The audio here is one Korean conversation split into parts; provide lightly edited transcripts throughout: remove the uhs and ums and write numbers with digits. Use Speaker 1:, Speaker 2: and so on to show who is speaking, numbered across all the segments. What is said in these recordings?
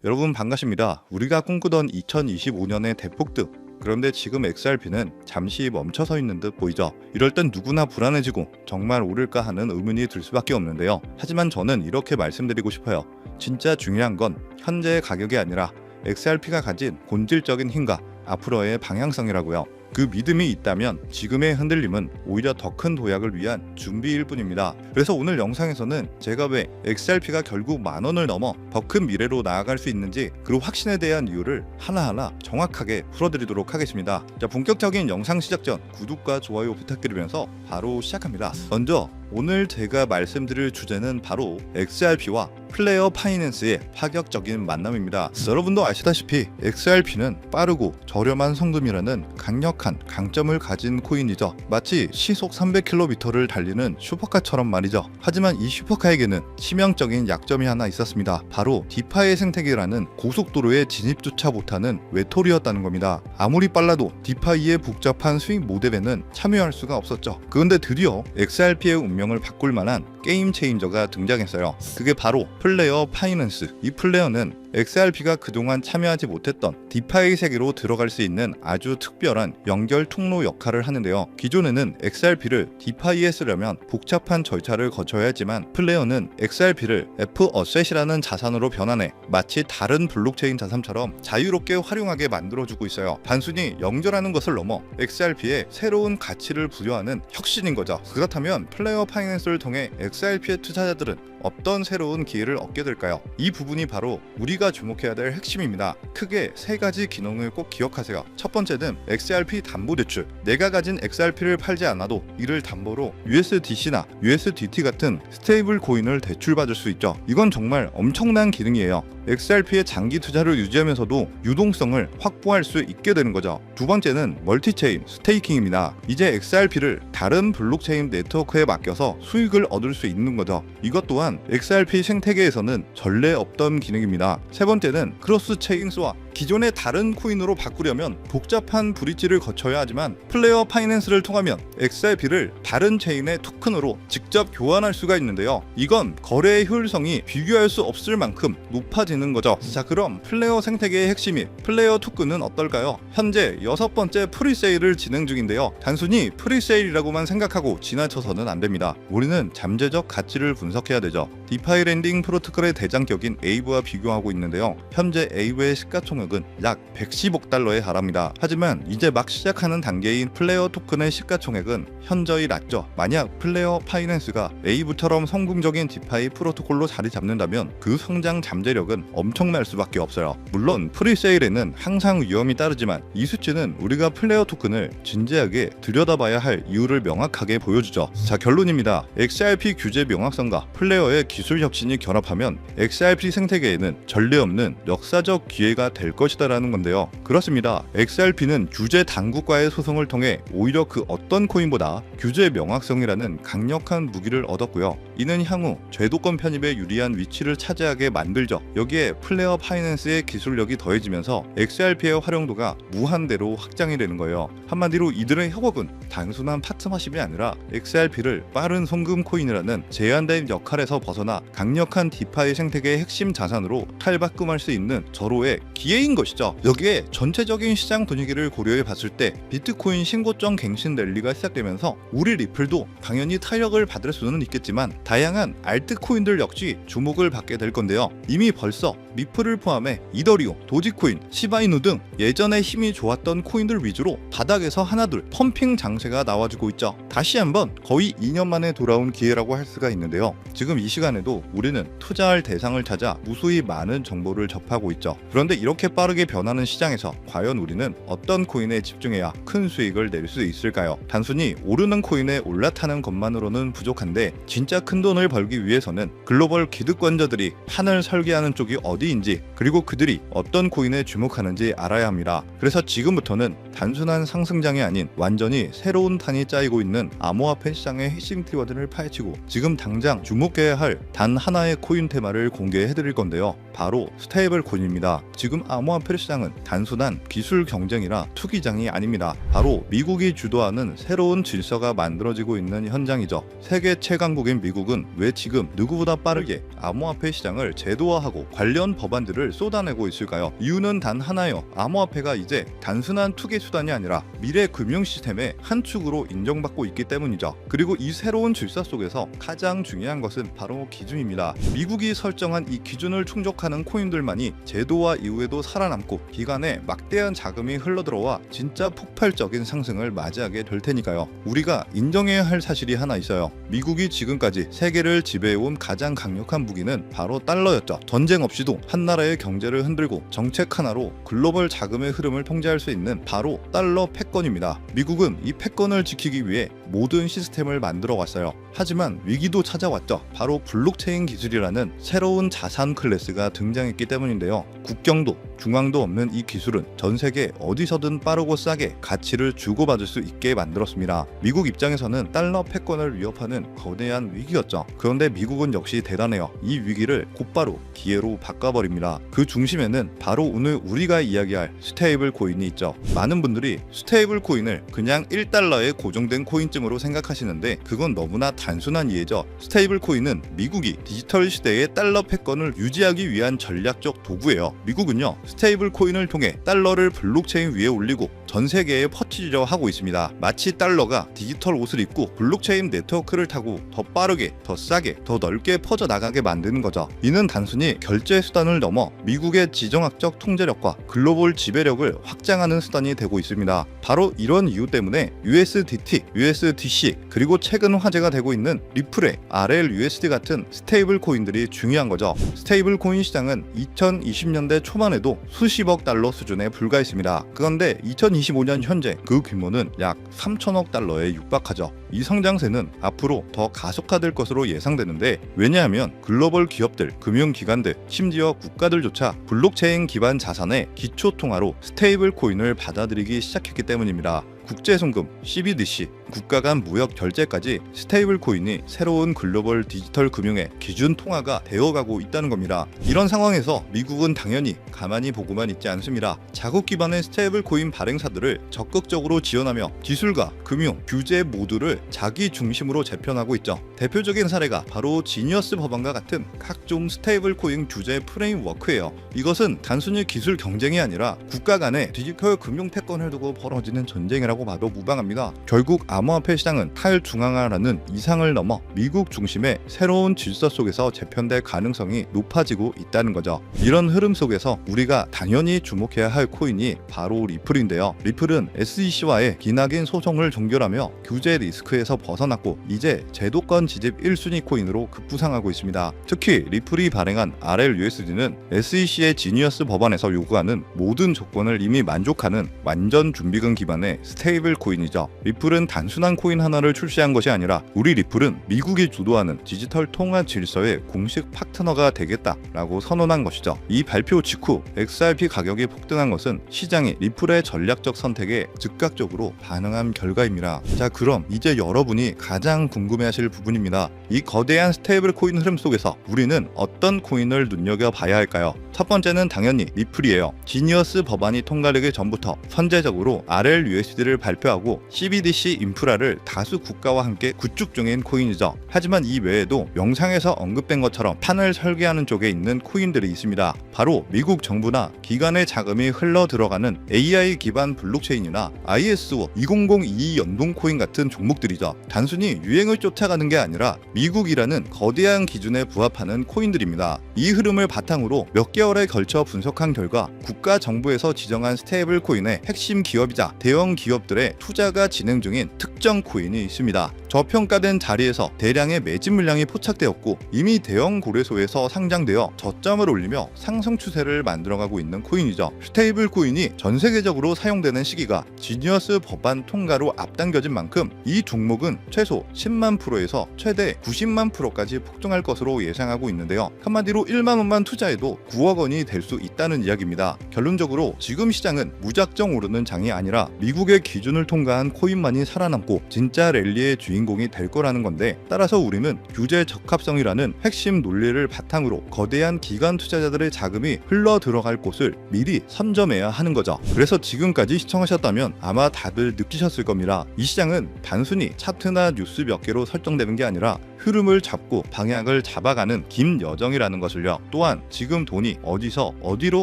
Speaker 1: 여러분 반갑습니다. 우리가 꿈꾸던 2025년의 대폭등. 그런데 지금 XRP는 잠시 멈춰서 있는 듯 보이죠. 이럴 땐 누구나 불안해지고 정말 오를까 하는 의문이 들 수밖에 없는데요. 하지만 저는 이렇게 말씀드리고 싶어요. 진짜 중요한 건 현재의 가격이 아니라 XRP가 가진 본질적인 힘과 앞으로의 방향성이라고요. 그 믿음이 있다면 지금의 흔들림은 오히려 더 큰 도약을 위한 준비일 뿐입니다. 그래서 오늘 영상에서는 제가 왜 XRP가 결국 10,000원을 넘어 더 큰 미래로 나아갈 수 있는지, 그 확신에 대한 이유를 하나하나 정확하게 풀어드리도록 하겠습니다. 자, 본격적인 영상 시작 전 구독과 좋아요 부탁드리면서 바로 시작합니다. 먼저 오늘 제가 말씀드릴 주제는 바로 XRP와 플레어 파이낸스의 파격적인 만남입니다. 여러분도 아시다시피 XRP는 빠르고 저렴한 송금이라는 강력한 강점을 가진 코인이죠. 마치 시속 300km를 달리는 슈퍼카처럼 말이죠. 하지만 이 슈퍼카에게는 치명적인 약점이 하나 있었습니다. 바로 디파이 생태계라는 고속도로에 진입조차 못하는 외톨이였다는 겁니다. 아무리 빨라도 디파이의 복잡한 수익 모델에는 참여할 수가 없었죠. 그런데 드디어 XRP의 운명을 바꿀 만한 게임 체인저가 등장했어요. 그게 바로 플레어 파이낸스. 이 플레어는 XRP가 그동안 참여하지 못했던 디파이 세계로 들어갈 수 있는 아주 특별한 연결 통로 역할을 하는데요. 기존에는 XRP를 디파이에 쓰려면 복잡한 절차를 거쳐야 했지만, 플레어는 XRP를 F-어셋이라는 자산으로 변환해 마치 다른 블록체인 자산처럼 자유롭게 활용하게 만들어주고 있어요. 단순히 연결하는 것을 넘어 XRP에 새로운 가치를 부여하는 혁신인 거죠. 그렇다면 플레어 파이낸스를 통해 XRP의 투자자들은 어떤 새로운 기회를 얻게 될까요? 이 부분이 바로 우리가 주목해야 될 핵심입니다. 크게 세 가지 기능을 꼭 기억하세요. 첫 번째는 XRP 담보대출. 내가 가진 XRP를 팔지 않아도 이를 담보로 USDC나 USDT 같은 스테이블 코인을 대출받을 수 있죠. 이건 정말 엄청난 기능이에요. XRP의 장기 투자를 유지하면서도 유동성을 확보할 수 있게 되는 거죠. 두 번째는 멀티체인 스테이킹입니다. 이제 XRP를 다른 블록체인 네트워크에 맡겨서 수익을 얻을 수 있는 거죠. 이것 또한 XRP 생태계에서는 전례 없던 기능입니다. 세 번째는 크로스 체인 스왑. 기존의 다른 코인으로 바꾸려면 복잡한 브릿지를 거쳐야 하지만, 플레어 파이낸스를 통하면 XRP를 다른 체인의 토큰으로 직접 교환할 수가 있는데요. 이건 거래의 효율성이 비교할 수 없을 만큼 높아지는 거죠. 자, 그럼 플레어 생태계의 핵심인 플레어 토큰은 어떨까요? 현재 6번째 프리세일을 진행 중인데요. 단순히 프리세일이라고만 생각하고 지나쳐서는 안 됩니다. 우리는 잠재적 가치를 분석해야 되죠. 디파이 랜딩 프로토콜의 대장격인 에이브와 비교하고 있는데요. 현재 에이브의 시가총액은 약 110억 달러에 달합니다. 하지만 이제 막 시작하는 단계인 플레어 토큰의 시가총액은 현저히 낮죠. 만약 플레어 파이낸스가 에이브처럼 성공적인 디파이 프로토콜로 자리 잡는다면 그 성장 잠재력은 엄청날 수밖에 없어요. 물론 프리세일에는 항상 위험이 따르지만, 이 수치는 우리가 플레어 토큰을 진지하게 들여다봐야 할 이유를 명확하게 보여주죠. 자, 결론입니다. XRP 규제 명확성과 플레어의 기술 혁신이 결합하면 XRP 생태계에는 전례 없는 역사적 기회가 될 것이다라는 건데요. 그렇습니다. XRP는 규제 당국과의 소송을 통해 오히려 그 어떤 코인보다 규제 명확성이라는 강력한 무기를 얻었고요. 이는 향후 제도권 편입에 유리한 위치를 차지하게 만들죠. 여기에 플레어 파이낸스의 기술력이 더해지면서 XRP의 활용도가 무한대로 확장이 되는 거예요. 한마디로 이들의 협업은 단순한 파트너십이 아니라 XRP를 빠른 송금 코인이라는 제한된 역할에서 벗어나 강력한 디파이 생태계의 핵심 자산으로 탈바꿈할 수 있는 절호의 기회인 것이죠. 여기에 전체적인 시장 분위기를 고려해 봤을 때 비트코인 신고점 갱신 랠리가 시작되면서 우리 리플도 당연히 타격을 받을 수는 있겠지만, 다양한 알트코인들 역시 주목을 받게 될 건데요. 이미 벌써 리플을 포함해 이더리움, 도지코인, 시바이누 등 예전에 힘이 좋았던 코인들 위주로 바닥에서 하나둘 펌핑 장세가 나와주고 있죠. 다시 한번 거의 2년 만에 돌아온 기회라고 할 수가 있는데요. 지금 이 시간에도 우리는 투자할 대상을 찾아 무수히 많은 정보를 접하고 있죠. 그런데 이렇게 빠르게 변하는 시장에서 과연 우리는 어떤 코인에 집중해야 큰 수익을 낼 수 있을까요? 단순히 오르는 코인에 올라타는 것만으로는 부족한데, 진짜 큰 돈을 벌기 위해서는 글로벌 기득권자들이 판을 설계하는 쪽이 어디인지, 그리고 그들이 어떤 코인에 주목하는지 알아야 합니다. 그래서 지금부터는 단순한 상승장이 아닌 완전히 새로운 탄이 짜이고 있는 암호화폐 시장의 핵심 키워드를 파헤치고 지금 당장 주목해야 할 단 하나의 코인 테마를 공개해드릴 건데요. 바로 스테이블 코인입니다. 지금 암호화폐 시장은 단순한 기술 경쟁이라 투기장이 아닙니다. 바로 미국이 주도하는 새로운 질서가 만들어지고 있는 현장이죠. 세계 최강국인 미국은 왜 지금 누구보다 빠르게 암호화폐 시장을 제도화하고 관련 법안들을 쏟아내고 있을까요? 이유는 단 하나예요. 암호화폐가 이제 단순한 투기 수단이 아니라 미래 금융 시스템의 한 축으로 인정받고 있기 때문이죠. 그리고 이 새로운 질서 속에서 가장 중요한 것은 바로 기준입니다. 미국이 설정한 이 기준을 충족하는 코인들만이 제도화 이후에도 살아남고 기간에 막대한 자금이 흘러들어와 진짜 폭발적인 상승을 맞이하게 될 테니까요. 우리가 인정해야 할 사실이 하나 있어요. 미국이 지금까지 세계를 지배해온 가장 강력한 무기는 바로 달러였죠. 전쟁 없이도 한 나라의 경제를 흔들고 정책 하나로 글로벌 자금의 흐름을 통제할 수 있는 바로 달러 패권입니다. 미국은 이 패권을 지키기 위해 모든 시스템을 만들어 왔어요. 하지만 위기도 찾아왔죠. 바로 블록체인 기술이라는 새로운 자산 클래스가 등장했기 때문인데요. 국경도 중앙도 없는 이 기술은 전 세계 어디서든 빠르고 싸게 가치를 주고받을 수 있게 만들었습니다. 미국 입장에서는 달러 패권을 위협하는 거대한 위기였죠. 그런데 미국은 역시 대단해요. 이 위기를 곧바로 기회로 바꿔버립니다. 그 중심에는 바로 오늘 우리가 이야기할 스테이블 코인이 있죠. 많은 분들이 스테이블 코인을 그냥 1달러에 고정된 코인쯤으로 생각하시는데 그건 너무나 단순한 이해죠. 스테이블 코인은 미국이 디지털 시대의 달러 패권을 유지하기 위한 전략적 도구예요. 미국은요, 스테이블 코인을 통해 달러를 블록체인 위에 올리고 전 세계에 퍼뜨리려 하고 있습니다. 마치 달러가 디지털 옷을 입고 블록체인 네트워크를 타고 더 빠르게, 더 싸게, 더 넓게 퍼져나가게 만드는 거죠. 이는 단순히 결제 수단을 넘어 미국의 지정학적 통제력과 글로벌 지배력을 확장하는 수단이 되고 있습니다. 바로 이런 이유 때문에 USDT, USDC, 그리고 최근 화제가 되고 있는 리플의 RLUSD 같은 스테이블 코인들이 중요한 거죠. 스테이블 코인 시장은 2020년대 초반에도 수십억 달러 수준에 불과했습니다. 그런데 2025년 현재 그 규모는 약 3천억 달러에 육박하죠. 이 성장세는 앞으로 더 가속화될 것으로 예상되는데, 왜냐하면 글로벌 기업들, 금융기관들, 심지어 국가들조차 블록체인 기반 자산의 기초통화로 스테이블 코인을 받아들이기 시작했기 때문입니다. 국제송금, CBDC, 국가 간 무역 결제까지 스테이블 코인이 새로운 글로벌 디지털 금융의 기준 통화가 되어가고 있다는 겁니다. 이런 상황에서 미국은 당연히 가만히 보고만 있지 않습니다. 자국 기반의 스테이블 코인 발행사들을 적극적으로 지원하며 기술과 금융, 규제 모두를 자기 중심으로 재편하고 있죠. 대표적인 사례가 바로 지니어스 법안과 같은 각종 스테이블 코인 규제 프레임워크예요. 이것은 단순히 기술 경쟁이 아니라 국가 간의 디지털 금융 패권을 두고 벌어지는 전쟁이라고 봐도 무방합니다. 결국 암호화폐 시장은 탈중앙화라는 이상을 넘어 미국 중심의 새로운 질서 속에서 재편될 가능성이 높아지고 있다는 거죠. 이런 흐름 속에서 우리가 당연히 주목해야 할 코인이 바로 리플인데요. 리플은 SEC와의 기나긴 소송을 종결하며 규제 리스크에서 벗어났고 이제 제도권 지집 1순위 코인으로 급부상하고 있습니다. 특히 리플이 발행한 RLUSD는 SEC의 지니어스 법안에서 요구하는 모든 조건을 이미 만족하는 완전 준비금 기반의 스테이블 코인이죠. 리플은 단순한 코인 하나를 출시한 것이 아니라 우리 리플은 미국이 주도하는 디지털 통화 질서의 공식 파트너가 되겠다라고 선언한 것이죠. 이 발표 직후 XRP 가격이 폭등한 것은 시장이 리플의 전략적 선택에 즉각적으로 반응한 결과입니다. 자, 그럼 이제 여러분이 가장 궁금해하실 부분입니다. 이 거대한 스테이블 코인 흐름 속에서 우리는 어떤 코인을 눈여겨봐야 할까요? 첫 번째는 당연히 리플이에요. 지니어스 법안이 통과되기 전부터 선제적으로 RLUSD를 발표하고 CBDC 인프라를 다수 국가와 함께 구축 중인 코인이죠. 하지만 이 외에도 영상에서 언급된 것처럼 판을 설계하는 쪽에 있는 코인들이 있습니다. 바로 미국 정부나 기관의 자금이 흘러 들어가는 AI 기반 블록체인이나 ISO 2002 연동 코인 같은 종목들이죠. 단순히 유행을 쫓아가는 게 아니라 미국이라는 거대한 기준에 부합하는 코인들입니다. 이 흐름을 바탕으로 몇 개월에 걸쳐 분석한 결과 국가 정부에서 지정한 스테이블 코인의 핵심 기업이자 대형 기업들의 투자가 진행 중인 특정 코인이 있습니다. 저평가된 자리에서 대량의 매집 물량이 포착되었고 이미 대형 거래소에서 상장되어 저점을 올리며 상승 추세를 만들어가고 있는 코인이죠. 스테이블 코인이 전 세계적으로 사용되는 시기가 지니어스 법안 통과로 앞당겨진 만큼 이 종목은 최소 10만 프로에서 최대 90만 프로까지 폭등할 것으로 예상하고 있는데요. 한마디로 1만 원만 투자해도 9억 원이 될 수 있다는 이야기입니다. 결론적으로 지금 시장은 무작정 오르는 장이 아니라 미국의 기준을 통과한 코인만이 살아남고 진짜 랠리의 주인 주인공이 될 거라는 건데, 따라서 우리는 규제 적합성이라는 핵심 논리를 바탕으로 거대한 기관 투자자들의 자금이 흘러 들어갈 곳을 미리 선점해야 하는 거죠. 그래서 지금까지 시청하셨다면 아마 다들 느끼셨을 겁니다. 이 시장은 단순히 차트나 뉴스 몇 개로 설정되는 게 아니라 흐름을 잡고 방향을 잡아가는 긴 여정이라는 것을요. 또한 지금 돈이 어디서 어디로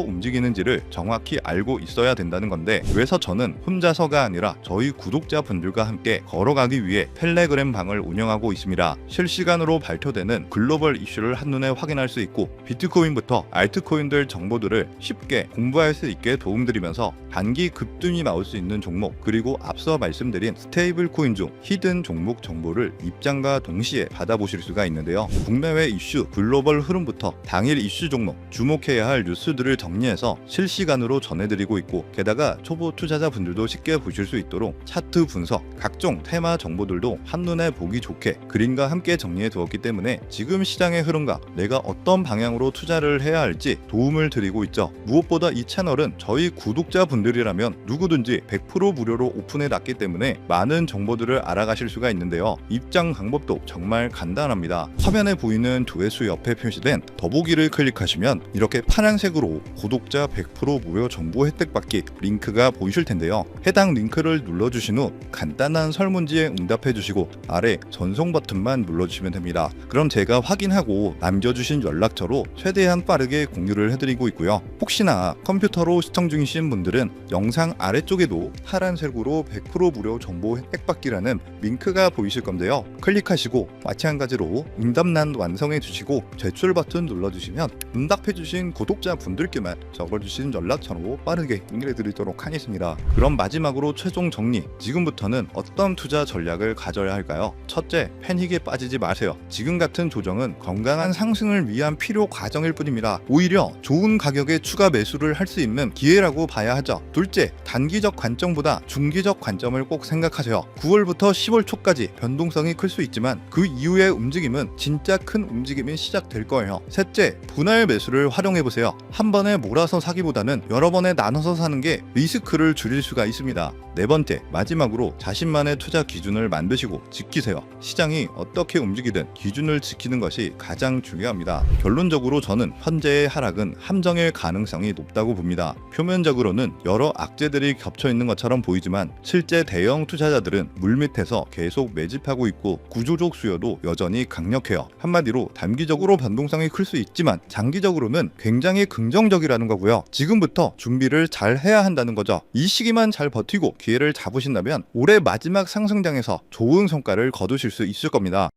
Speaker 1: 움직이는지를 정확히 알고 있어야 된다는 건데, 그래서 저는 혼자서가 아니라 저희 구독자분들과 함께 걸어가기 위해 텔레그램 방을 운영하고 있습니다. 실시간으로 발표되는 글로벌 이슈를 한눈에 확인할 수 있고, 비트코인부터 알트코인들 정보들을 쉽게 공부할 수 있게 도움드리면서 단기 급등이 나올 수 있는 종목, 그리고 앞서 말씀드린 스테이블 코인 중 히든 종목 정보를 입장과 동시에 받아보실 수가 있는데요. 국내외 이슈, 글로벌 흐름부터 당일 이슈 종목, 주목해야 할 뉴스들을 정리해서 실시간으로 전해드리고 있고, 게다가 초보 투자자분들도 쉽게 보실 수 있도록 차트 분석, 각종 테마 정보들도 한눈에 보기 좋게 그림과 함께 정리해 두었기 때문에 지금 시장의 흐름과 내가 어떤 방향으로 투자를 해야 할지 도움을 드리고 있죠. 무엇보다 이 채널은 저희 구독자분들이라면 누구든지 100% 무료로 오픈해 놨기 때문에 많은 정보들을 알아가실 수가 있는데요. 입장 방법도 정말 간단합니다. 화면에 보이는 조회수 옆에 표시된 더보기를 클릭하시면 이렇게 파란색으로 구독자 100% 무료 정보 혜택 받기 링크가 보이실 텐데요. 해당 링크를 눌러주신 후 간단한 설문지에 응답해 주시고 아래 전송 버튼만 눌러주시면 됩니다. 그럼 제가 확인하고 남겨주신 연락처로 최대한 빠르게 공유를 해드리고 있고요. 혹시나 컴퓨터로 시청 중이신 분들은 영상 아래쪽에도 파란색으로 100% 무료 정보 혜택 받기라는 링크가 보이실 건데요. 클릭하시고 마찬가지로 응답란 완성해 주시고 제출 버튼 눌러주시면 응답해 주신 구독자분들께만 적어주신 연락처로 빠르게 연결해 드리도록 하겠습니다. 그럼 마지막으로 최종 정리, 지금부터는 어떤 투자 전략을 가져야 할까요? 첫째, 패닉에 빠지지 마세요. 지금 같은 조정은 건강한 상승을 위한 필요 과정일 뿐입니다. 오히려 좋은 가격에 추가 매수를 할 수 있는 기회라고 봐야 하죠. 둘째, 단기적 관점보다 중기적 관점을 꼭 생각하세요. 9월부터 10월 초까지 변동성이 클 수 있지만 그 이후의 움직임은 진짜 큰 움직임이 시작될 거예요. 셋째, 분할 매수를 활용해보세요. 한 번에 몰아서 사기보다는 여러 번에 나눠서 사는 게 리스크를 줄일 수가 있습니다. 네 번째, 마지막으로 자신만의 투자 기준을 만드시고 지키세요. 시장이 어떻게 움직이든 기준을 지키는 것이 가장 중요합니다. 결론적으로 저는 현재의 하락은 함정일 가능성이 높다고 봅니다. 표면적으로는 여러 악재들이 겹쳐 있는 것처럼 보이지만 실제 대형 투자자들은 물밑에서 계속 매집하고 있고 구조적 수요도 여전히 강력해요. 한마디로 단기적으로 변동성이 클 수 있지만 장기적으로는 굉장히 긍정적이라는 거고요. 지금부터 준비를 잘 해야 한다는 거죠. 이 시기만 잘 버티고 기회를 잡으신다면 올해 마지막 상승장에서 좋은 성과를 거두실 수 있을 겁니다.